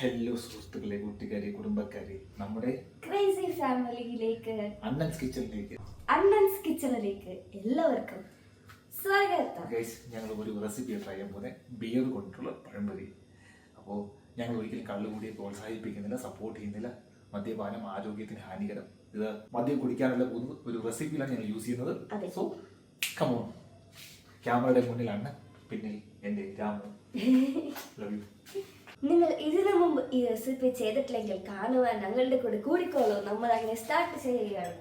Hello സുഹൃത്തുക്കളെ, കൂട്ടുകാരെ, കുടുംബക്കാരെ, നമ്മുടെ ക്രേസി ഫാമിലിയിലേക്ക് അണ്ണൻസ് കിച്ചണിലേക്ക് എല്ലാവർക്കും സ്വാഗതം. ഗൈസ്, ഞങ്ങൾ ഒരു റെസിപ്പി ട്രൈ ചെയ്യാൻ പോകുന്നത് ബിയർ കൊണ്ടുള്ള പഴംപൊരി. അപ്പോൾ ഞങ്ങൾ ഒരിക്കലും കള്ളുകൂടിയെ പ്രോത്സാഹിപ്പിക്കുന്നില്ല, സപ്പോർട്ട് ചെയ്യുന്നില്ല. മദ്യപാനം ആരോഗ്യത്തിന് ഹാനികരം. ഇത് മദ്യം കുടിക്കാനുള്ള ഒരു റെസിപ്പിയിലാണ് ഞങ്ങൾ യൂസ് ചെയ്യുന്നത്. So come on. ക്യാമറയുടെ മുന്നിലാണ് പിന്നിൽ എൻ്റെ രാമു. Love you. നിങ്ങൾ ഇതിനു മുമ്പ് ഈ റെസിപ്പി ചെയ്തിട്ടില്ലെങ്കിൽ കാണുവാൻ ഞങ്ങളുടെ കൂടെ കൂടിക്കോളൂ. നമ്മൾ അങ്ങനെ സ്റ്റാർട്ട് ചെയ്യുകയാണ്.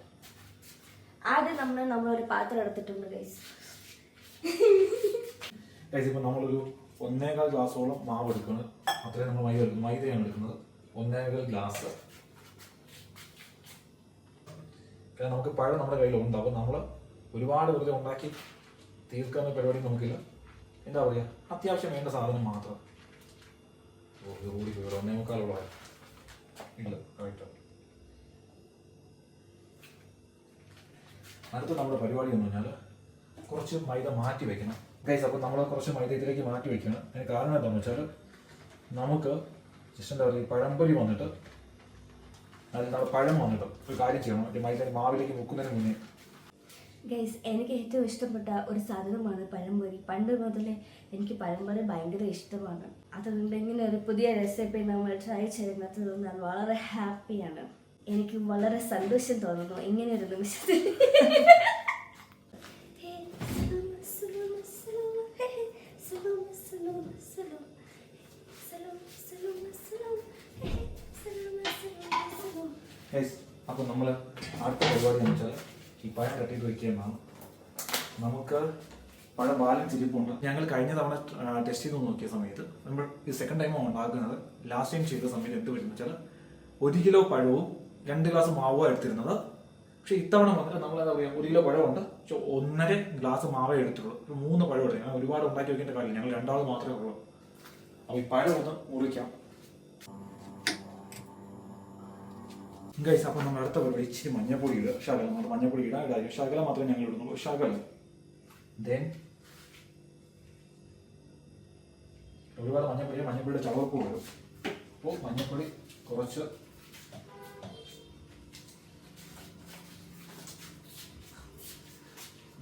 ആദ്യം നമ്മളൊരു പാത്രം എടുത്തിട്ടുണ്ട് ഗൈസ്. ഇപ്പം നമ്മളൊരു 1.25 ഗ്ലാസോളം മാവ് എടുക്കുന്നത്. അത്രയും നമ്മൾ മൈദയാണ് എടുക്കുന്നത്. 1.25 ഗ്ലാസ്. കാരണം നമുക്ക് പഴം നമ്മുടെ കയ്യിലുണ്ട്. അപ്പോൾ നമ്മൾ ഒരുപാട് വെറുതെ ഉണ്ടാക്കി തീർക്കാവുന്ന പരിപാടി നമുക്കില്ല. എന്താ പറയുക, അത്യാവശ്യം വേണ്ട സാധനം മാത്രം. കൂടി 1.25 ഇല്ല, കറക്റ്റ്. അടുത്ത നമ്മുടെ പരിപാടി എന്ന് പറഞ്ഞാൽ കുറച്ച് മൈദ മാറ്റി വെക്കണം ഗൈസ്. അപ്പോൾ നമ്മൾ കുറച്ച് മൈദ ഇതിലേക്ക് മാറ്റി വെക്കണം. അതിന് കാരണം എന്താണെന്ന് വെച്ചാൽ നമുക്ക് ജസ്റ്റ് എന്താ പറയുക, പഴംപൊരി വന്നിട്ട് അതിൽ നമ്മൾ പഴം വന്നിട്ട് ഒരു കാര്യം ചെയ്യണം. മൈദ മാവിലേക്ക് മുക്കുന്നതിന് മുന്നേ ഗൈസ്, എനിക്ക് ഏറ്റവും ഇഷ്ടപ്പെട്ട ഒരു സാധനമാണ് പഴംപൊരി. പണ്ട് മുതലേ എനിക്ക് പഴംപൊരി ഭയങ്കര ഇഷ്ടമാണ്. അതുകൊണ്ട് ഇങ്ങനെ ഒരു പുതിയ റെസിപ്പി നമ്മൾ ട്രൈ ചെയ്യുന്നത് ഞാൻ വളരെ ഹാപ്പിയാണ്. എനിക്ക് വളരെ സന്തോഷം തോന്നുന്നു ഇങ്ങനെ ഒരു നിമിഷത്തിൽ. അപ്പോൾ നമ്മൾ അടുത്ത പരിപാടി എന്ന് വെച്ചാൽ ഈ പഴം കട്ടിയിട്ട് വയ്ക്കുന്നതാണ്. നമുക്ക് പഴം ബാലൻസ് ഇരിപ്പുണ്ട്. ഞങ്ങൾ കഴിഞ്ഞ തവണ ടെസ്റ്റ് ചെയ്ത് നോക്കിയ സമയത്ത് നമ്മൾ ഇത് സെക്കൻഡ് ടൈമാണ് ഉണ്ടാക്കുന്നത്. ലാസ്റ്റ് ടൈം ചെയ്ത സമയത്ത് എന്ത് പറ്റുന്ന വെച്ചാൽ 1 കിലോ പഴവും 2 ഗ്ലാസ് മാവും എടുത്തിരുന്നത്. പക്ഷെ ഇത്തവണ വന്നിട്ട് നമ്മൾ എന്താ പറയുക, 1 കിലോ പഴമുണ്ട്, പക്ഷെ 1.5 ഗ്ലാസ് മാവേ എടുത്തുള്ളൂ. 3 പഴം എടുത്തു. ഞങ്ങൾ ഒരുപാട് ഉണ്ടാക്കി വെക്കേണ്ട കാര്യം, ഞങ്ങൾ 2 ആൾ മാത്രമേ ഉള്ളൂ. അപ്പോൾ ഈ പഴം ഒന്ന് മുറിക്കാം ഗൈസ്. അപ്പോൾ നമ്മൾ അടുത്ത പരിപാടി ഇച്ചിരി മഞ്ഞപ്പൊടി ഇടുക. ശകലം നമ്മൾ മഞ്ഞപ്പൊടി ഇടാൻ കാര്യം ശകലം മാത്രമേ ഞങ്ങൾ ഇടുന്നുള്ളൂ, ശകലം. ദെൻ ഒരുപാട് മഞ്ഞപ്പൊടിയുടെ ചവപ്പ് വരും. അപ്പോൾ മഞ്ഞപ്പൊടി കുറച്ച്,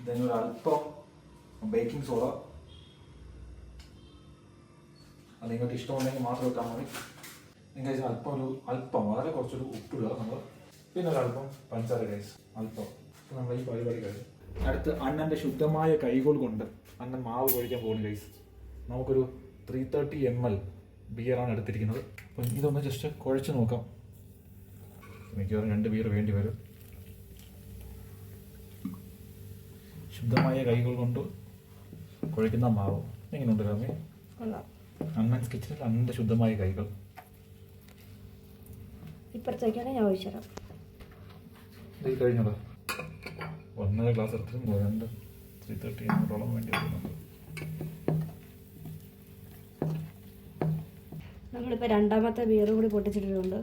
ദെൻ ഒരു അല്പം ബേക്കിംഗ് സോഡ. അത് നിങ്ങൾക്ക് ഇഷ്ടമുണ്ടെങ്കിൽ മാത്രം ഇട്ടാൽ മതി. നിങ്ങൾക്ക് അല്പം വളരെ കുറച്ചൊരു ഉപ്പിടുക നമ്മൾ. പിന്നെ ഒരല്പം പഞ്ചസാര ഗൈസ്, അല്പം. അപ്പോൾ നമ്മൾ ഈ പരിപാടി കഴിഞ്ഞു. അടുത്ത് അണ്ണൻ്റെ ശുദ്ധമായ കൈകൾ കൊണ്ട് അണ്ണൻ മാവ് കുഴിക്കാൻ പോകുന്നു ഗൈസ്. നമുക്കൊരു 330 ml ബിയറാണ് എടുത്തിരിക്കുന്നത്. അപ്പം ഇതൊന്ന് ജസ്റ്റ് കുഴച്ച് നോക്കാം. മിക്കവാറും 2 ബിയർ വേണ്ടി വരും. ശുദ്ധമായ കൈകൾ കൊണ്ട് കുഴയ്ക്കുന്ന മാവ് എങ്ങനെയുണ്ട് രാമേ? അണ്ണൻസ് കിച്ചണിൽ അണ്ണൻ്റെ ശുദ്ധമായ കൈകൾ. ഇപ്പുറത്തേക്കാണ് ഞാൻ ഒഴിച്ചു തരാം. ഇത് കഴിഞ്ഞോളൂ. 1.5 ഗ്ലാസ് എടുത്തിട്ട് 330 ml വേണ്ടി വരുന്നുണ്ട്. നമ്മളിപ്പോൾ രണ്ടാമത്തെ ബിയർ കൂടി പൊട്ടിച്ചിട്ടുണ്ട്.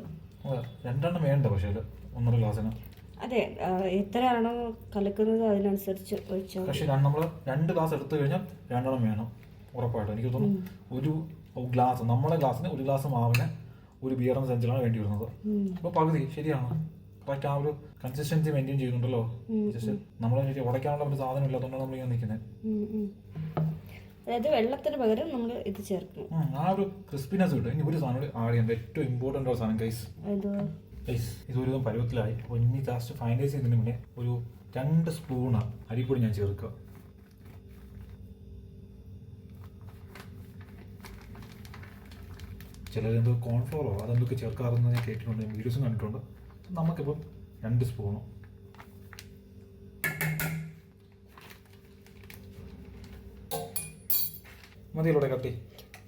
2 വേണ്ട, പക്ഷേ 1.5 ഗ്ലാസ്സിന്. അതെ, എത്രയാണോ കലക്കുന്നത് അതിനനുസരിച്ച് ഒഴിച്ചാൽ. പക്ഷേ നമ്മൾ 2 ഗ്ലാസ് എടുത്തു കഴിഞ്ഞാൽ 2 വേണം ഉറപ്പായിട്ടും. എനിക്ക് തോന്നുന്നു ഒരു ഗ്ലാസ്, നമ്മളെ ഗ്ലാസ്സിന് 1 ഗ്ലാസ് മാവിന് 1 ബിയർ എന്ന സെഞ്ചിലാണ് വേണ്ടി വരുന്നത്. അപ്പോൾ പകുതി ശരിയാണ്. കറക്റ്റ് ആ ഒരു കൺസിസ്റ്റൻസി മെയിൻറ്റെയിൻ ചെയ്യുന്നുണ്ടല്ലോ. ജസ്റ്റ് നമ്മൾ ഉടയ്ക്കാനുള്ള ഒരു സാധനം ഇല്ലാത്തതുകൊണ്ടാണ് നമ്മൾ ഇങ്ങനെ നിൽക്കുന്നത്. അതായത് വെള്ളത്തിന് പകരം നമ്മൾ ഇത് ചേർക്കും. ആ ഒരു ക്രിസ്പിനെസ് കിട്ടും. ഇനി ഒരു സാധനം ആഡ് ചെയ്യാൻ ഏറ്റവും ഇമ്പോർട്ടൻ്റ് ഒരു സാധനം ഗൈസ്. ഇതൊരു പരുവത്തിലായി. അപ്പോൾ ഇനി ലാസ്റ്റ് ഫൈനലൈസ് ചെയ്യുന്നതിന് മുന്നേ ഒരു 2 സ്പൂണ് അരിപ്പൊടി ഞാൻ ചേർക്കുക. ചിലരെന്തോ കോൺഫ്ലോറോ അതെന്തൊക്കെ ചേർക്കാറെന്ന് ഞാൻ കേട്ടിട്ടുണ്ട്, വീഡിയോസും കണ്ടിട്ടുണ്ട്. നമുക്കിപ്പം 2 സ്പൂണോ മതിയല്ലോടെ കട്ടി?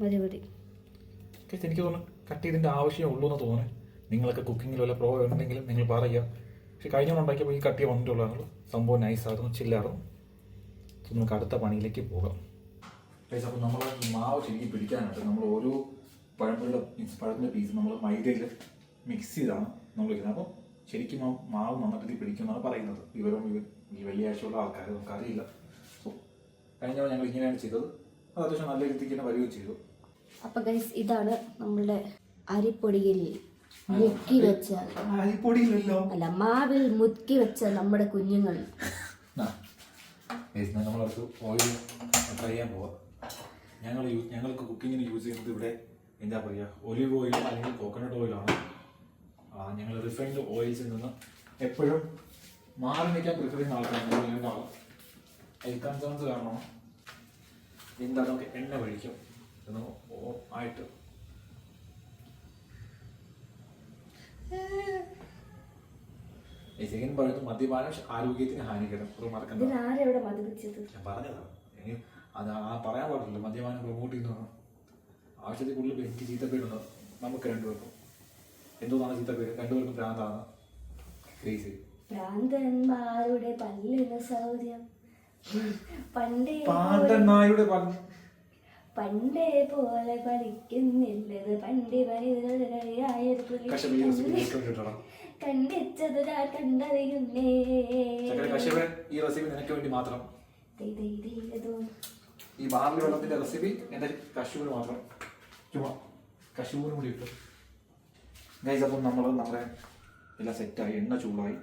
മതി. എനിക്ക് തോന്നുന്നു കട്ട് ചെയ്തിൻ്റെ ആവശ്യമേ ഉള്ളൂ എന്ന് തോന്നുന്നു. നിങ്ങളൊക്കെ കുക്കിങ്ങിൽ വല്ല പ്രോ ഉണ്ടെങ്കിലും നിങ്ങൾ പറയുക. പക്ഷെ കഴിഞ്ഞ ഉണ്ടാക്കിയപ്പോൾ ഈ കട്ടിയെ വന്നിട്ടുള്ളതാണല്ലോ. സംഭവം നൈസായിരുന്നു, ചില്ലായിരുന്നു. നമുക്ക് അടുത്ത പണിയിലേക്ക് പോകാം. അപ്പോൾ നമ്മൾ മാവ് ശരിക്കും പിടിക്കാനായിട്ട് നമ്മൾ ഓരോ പഴത്തിൻ്റെ പീസ് നമ്മൾ മൈദയിൽ മിക്സ് ചെയ്താണ് നമ്മൾ വയ്ക്കുന്നത്. അപ്പോൾ ശരിക്കും മാവ് നന്നായിട്ട് പിടിക്കുമെന്നാണ് പറയുന്നത്. ഈ വെള്ളിയാഴ്ചയുള്ള ആൾക്കാർ നമുക്കറിയില്ല. സോ കഴിഞ്ഞ ഞങ്ങൾ ഇങ്ങനെയാണ് ചെയ്തത്. അത് അത്യാവശ്യം നല്ല രീതിക്ക് തന്നെ വരികയും ചെയ്തു. അപ്പോൾ ഗൈസ്, ഇതാണ് നമ്മളുടെ അരിപ്പൊടിയിൽ മുക്കി വെച്ച അരിപ്പൊടിയില്ലല്ലോ. അല്ല, മാവിൽ മുക്കി വെച്ച നമ്മുടെ കുഞ്ഞുങ്ങൾ. നമ്മളടുത്ത് ഓയിൽ ട്രൈ ചെയ്യാൻ പോവാം. ഞങ്ങൾക്ക് കുക്കിങ്ങിന് യൂസ് ചെയ്യുന്നത് ഇവിടെ എന്താ പറയുക, ഒലിവ് ഓയിലോ അല്ലെങ്കിൽ കോക്കനട്ട് ഓയിലാണ്. ഞങ്ങൾ റിഫൈൻഡ് ഓയിൽസിൽ നിന്ന് എപ്പോഴും മാറി നിൽക്കാൻ പ്രിഫർ ചെയ്യുന്ന ആൾക്കാരാണ്. ഹെൽത്ത് കൺസേൺസ് കാരണം എന്താണ് നമുക്ക് എണ്ണ കഴിക്കും എന്ന് ആയിട്ട്. സെക്കൻഡ് പറയുന്നത് മദ്യപാനം ആരോഗ്യത്തിന് ഹാനികരം. മറക്കണ്ട, ഞാൻ പറഞ്ഞതാണ്. അത് പറയാൻ പാടില്ല. മദ്യപാനം പ്രൊമോട്ട് ചെയ്യുന്നതാണ്. ആവശ്യത്തിൽ കൂടുതൽ എനിക്ക് ചീത്തപ്പേരുണ്ട്. നമുക്ക് രണ്ടുപേർക്കും എന്തോന്നാണ് ചീത്തപ്പേര്? രണ്ടുപേർക്കും ഭ്രാന്താണ്. ക്രേസി ഭ്രാന്തന്മാരുടെ പല്ലിന് സൗര്യം പണ്ടേ പോലെ പഠിക്കുന്നില്ലത്. പണ്ടേ കണ്ടിച്ചത് കണ്ടറിയുന്നേ. ഈ റെസിപ്പി നിനക്ക് വേണ്ടി മാത്രം. ഈ ബാർലി വെള്ളത്തിന്റെ റെസിപ്പി എന്റെ കശുവിന് മാത്രം. ചുമ്മാ കശുവിനും കൂടി ഇട്ടു ഗൈസ്. അപ്പം നമ്മുടെ എല്ലാം സെറ്റായി, എണ്ണ ചൂടായി.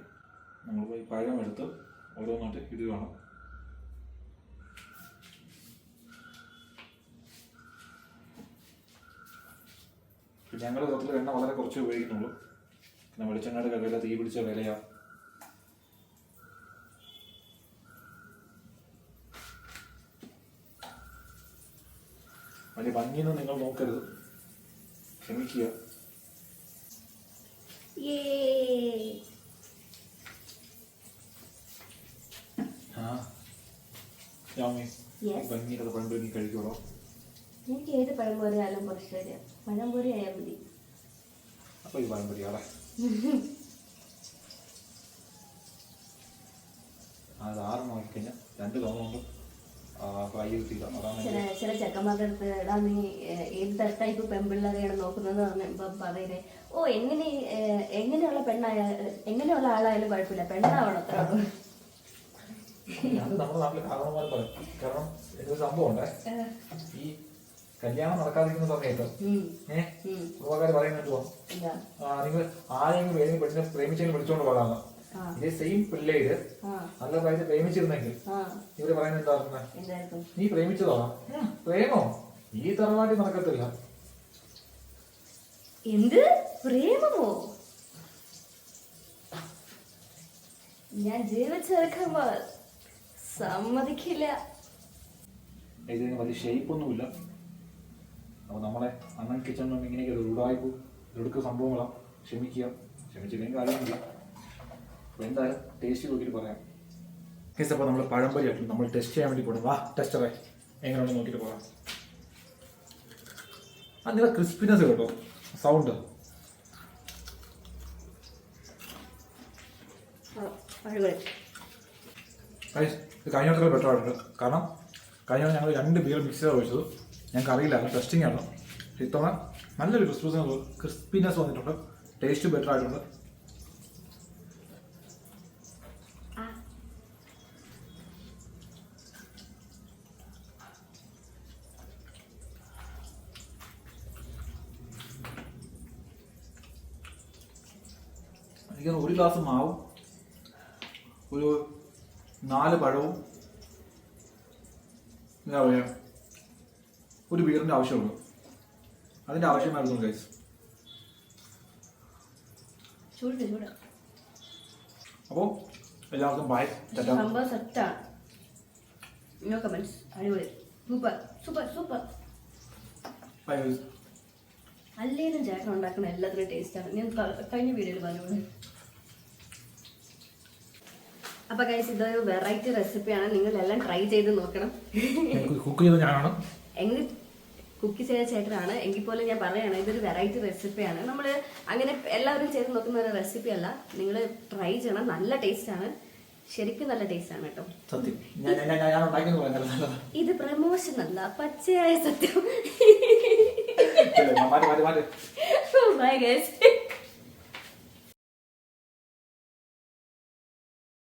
നമ്മൾ പോയി പഴം എടുത്ത് ഓരോന്നായിട്ട് ഇടുകയാണ്. ഞങ്ങളുടെ സത്യത്തിൽ എണ്ണ വളരെ കുറച്ച് ഉപയോഗിക്കുന്നുള്ളൂ. പിന്നെ വെളിച്ചെണ്ണയുടെ കടയില തീ പിടിച്ച വിലയാ. വലിയ ഭംഗിയൊന്നും നിങ്ങൾ നോക്കരുത്, ക്ഷമിക്കുക. ഭംഗിയുടെ പണ്ട് നീ കഴിക്കണോ? എനിക്ക് ഏത് പഴംപൊരി ആയാലും കുറച്ച് പഴംപൊരി ആയാൽ മതി. അപ്പൊ ഈ പഴംപൊരിയാളെ അത് 6 നോക്കിക്കഴിഞ്ഞാൽ 2 തവണ കൊണ്ട് ഫ്രൈ ചെയ്തില്ല. ചില ചെക്കന്മാരുടെ അടുത്ത് എടാ നീ ഏത് ടൈപ്പ് പെൺപിള്ളേരെയാണ് നോക്കുന്നത് പറഞ്ഞപ്പം പറയണേ, ഓ എങ്ങനെയുള്ള എങ്ങനെയുള്ള ആളായാലും കുഴപ്പമില്ല, പെണ്ണാവണം അത്ര. അത് നമ്മുടെ നാട്ടിലെ കാരണവന്മാർ പറയും. കാരണം എന്തൊരു സംഭവം ഉണ്ടേ, ഈ കല്യാണം നടക്കാതിരിക്കുന്ന സമയത്ത് കുടുംബക്കാർ പറയുന്നത് നിങ്ങൾ ആരെങ്കിലും ഏതെങ്കിലും പെണ്ണിനെ പ്രേമിച്ചെങ്കിലും വിളിച്ചോണ്ട് പോകാന്ന്. ഇതേ സെയിം പിള്ളേര് നല്ല പ്രായത്തിൽ പ്രേമിച്ചിരുന്നെങ്കിൽ ഇവര് പറയുന്നത് എന്താ? നീ പ്രേമിച്ചതാ? പ്രേമോ ഈ തറവാട്ടി നടക്കത്തില്ല. എന്ത് പ്രേമമോ? ഞാൻ ജീവിച്ചെടുക്കുമ്പോ സമ്മതിക്കില്ല. ഇതിന് വലിയ ഷേപ്പൊന്നുമില്ല. അപ്പൊ നമ്മളെ അണ്ണൻ കിച്ചണിലും ഇങ്ങനെയൊക്കെ ഉടായ്പ എടുക്ക സംഭവങ്ങളാണ്. ക്ഷമിച്ചില്ലെങ്കിൽ കാര്യമൊന്നുമില്ല. അപ്പോൾ എന്തായാലും ടേസ്റ്റ് നോക്കിയിട്ട് പറയാം. അപ്പോൾ നമ്മൾ പഴംപൊരി ആയിട്ടും നമ്മൾ ടെസ്റ്റ് ചെയ്യാൻ വേണ്ടി പോകണം. വാ ടെസ്റ്ററെ എങ്ങനെയാണെന്ന് നോക്കിയിട്ട് പോകാം. അതിൻ്റെ ക്രിസ്പിനെസ് കേട്ടോ, സൗണ്ട്. ഇത് കഴിഞ്ഞ ബെറ്റർ ആയിട്ടുണ്ട്. കാരണം കഴിഞ്ഞ ഞങ്ങൾ 2 ബിയർ മിക്സ് ചെയ്ത് ഒഴിച്ചത് ഞങ്ങൾക്ക് അറിയില്ല, ടെസ്റ്റിംഗ് ആണ്. ഇത്തവണ നല്ലൊരു ക്രിസ്പിനെസ് വന്നിട്ടുണ്ട്. ടേസ്റ്റ് ബെറ്റർ ആയിട്ടുണ്ട്. എനിക്ക് 1 ഗ്ലാസ് മാവും ഒരു 4 പഴവും എന്താ പറയുക ഒരു ബിയറിൻ്റെ ആവശ്യമുള്ളൂ. അതിൻ്റെ ആവശ്യമായിരുന്നു ഗൈസ്. അപ്പോൾ എല്ലാവർക്കും ബൈ. അല്ലേലും ചേട്ടൻ ഉണ്ടാക്കുന്ന എല്ലാത്തിനും ടേസ്റ്റാണ്. ഞാൻ കഴിഞ്ഞ വീഡിയോയിൽ പറഞ്ഞോളൂ. അപ്പൊ ഗൈസ് ഇതൊരു വെറൈറ്റി റെസിപ്പിയാണ്. നിങ്ങൾ എല്ലാം ട്രൈ ചെയ്ത് നോക്കണം. കുക്ക് ചെയ്ത് ഞാനാണ്, എങ്ങനെ കുക്ക് ചെയ്ത ചേട്ടനാണ്. എങ്കിൽ പോലും ഞാൻ പറയുകയാണ് ഇതൊരു വെറൈറ്റി റെസിപ്പിയാണ്. നമ്മൾ അങ്ങനെ എല്ലാവരും ചെയ്ത് നോക്കുന്ന ഒരു റെസിപ്പി അല്ല. നിങ്ങൾ ട്രൈ ചെയ്യണം. നല്ല ടേസ്റ്റാണ്, ശരിക്കും നല്ല ടേസ്റ്റാണ് കേട്ടോ. ഇത് പ്രമോഷൻ അല്ല, പച്ചയായ സത്യം. Bye guys.